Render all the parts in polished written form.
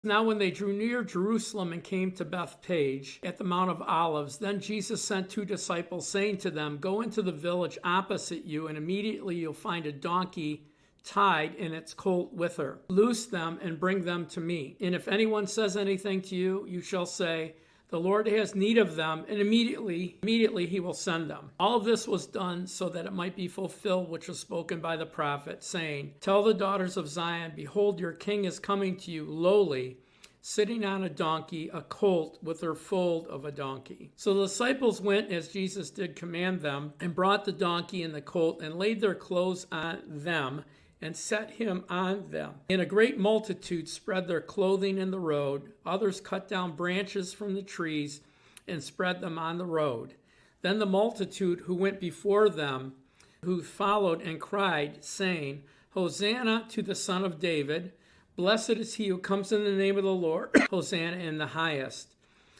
Now when they drew near Jerusalem and came to Bethphage at the Mount of Olives, then Jesus sent 2 disciples, saying to them, "Go into the village opposite you, and immediately you'll find a donkey tied and its colt with her. Loose them and bring them to me. And if anyone says anything to you, you shall say, 'The Lord has need of them,' and immediately he will send them." All of this was done so that it might be fulfilled which was spoken by the prophet, saying, "Tell the daughters of Zion, behold, your king is coming to you lowly, sitting on a donkey, a colt with her foal of a donkey." So the disciples went as Jesus did command them, and brought the donkey and the colt, and laid their clothes on them, and set him on them. And a great multitude spread their clothing in the road. Others cut down branches from the trees and spread them on the road. Then the multitude who went before them, who followed and cried, saying, "Hosanna to the Son of David. Blessed is he who comes in the name of the Lord. Hosanna in the highest."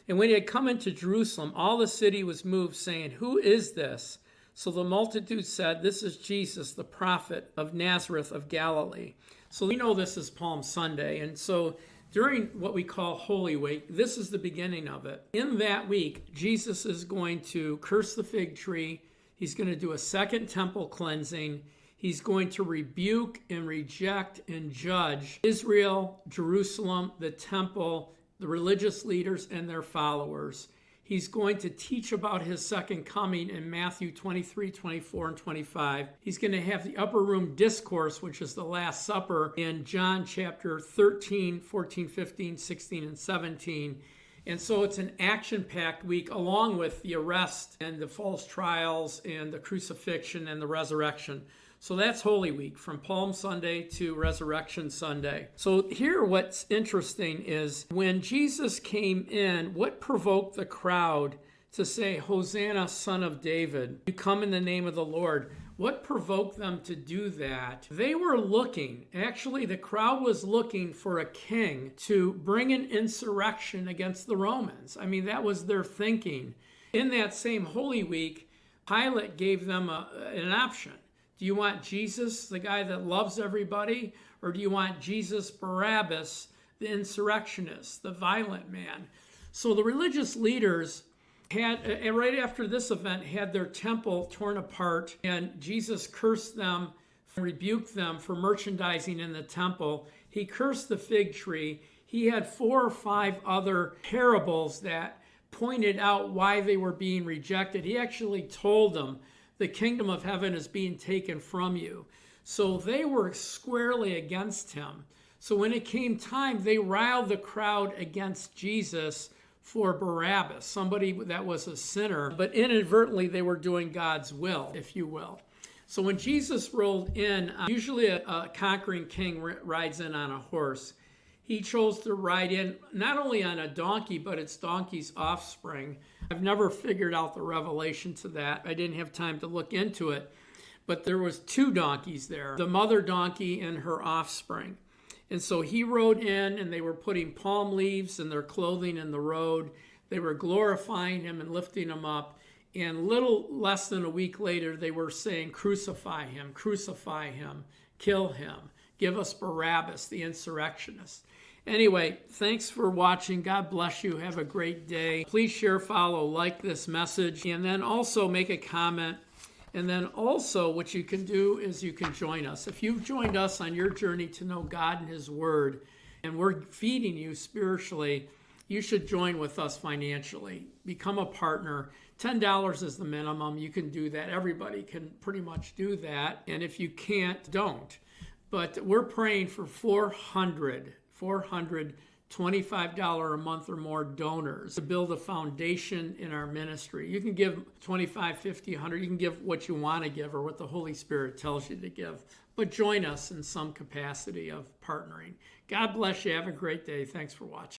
And when he had come into Jerusalem, all the city was moved, saying, "Who is this?" So the multitude said, "This is Jesus, the prophet of Nazareth of Galilee." So we know this is Palm Sunday. And so during what we call Holy Week, this is the beginning of it. In that week, Jesus is going to curse the fig tree. He's going to do a second temple cleansing. He's going to rebuke and reject and judge Israel, Jerusalem, the temple, the religious leaders, and their followers. He's going to teach about his second coming in Matthew 23, 24, and 25. He's going to have the upper room discourse, which is the Last Supper, in John chapter 13, 14, 15, 16, and 17. And so it's an action-packed week, along with the arrest and the false trials and the crucifixion and the resurrection. So that's Holy Week, from Palm Sunday to Resurrection Sunday. So here what's interesting is when Jesus came in, what provoked the crowd to say, "Hosanna, Son of David, you come in the name of the Lord"? What provoked them to do that? They were looking, actually the crowd was looking for a king to bring an insurrection against the Romans. I mean, that was their thinking. In that same Holy Week, Pilate gave them an option. Do you want Jesus, the guy that loves everybody, or do you want Jesus Barabbas, the insurrectionist, the violent man? So the religious leaders had, right after this event, had their temple torn apart, and Jesus cursed them, rebuked them for merchandising in the temple. He cursed the fig tree. He had 4 or 5 other parables that pointed out why they were being rejected. He actually told them, "The kingdom of heaven is being taken from you." So they were squarely against him. So when it came time, they riled the crowd against Jesus for Barabbas, somebody that was a sinner, but inadvertently they were doing God's will, if you will. So when Jesus rolled in, usually a conquering king rides in on a horse. He chose to ride in not only on a donkey, but its donkey's offspring. I've never figured out the revelation to that. I didn't have time to look into it. But there was 2 donkeys there, the mother donkey and her offspring. And so he rode in, and they were putting palm leaves in their clothing in the road. They were glorifying him and lifting him up. And little less than a week later, they were saying, crucify him, kill him. Give us Barabbas, the insurrectionist. Anyway, thanks for watching. God bless you. Have a great day. Please share, follow, like this message, and then also make a comment. And then also what you can do is you can join us. If you've joined us on your journey to know God and his word, and we're feeding you spiritually, you should join with us financially. Become a partner. $10 is the minimum. You can do that. Everybody can pretty much do that. And if you can't, don't. But we're praying for 400 $25 a month or more donors to build a foundation in our ministry. You can give 25, 50, 100. You can give what you want to give or what the Holy Spirit tells you to give. But join us in some capacity of partnering. God bless you. Have a great day. Thanks for watching.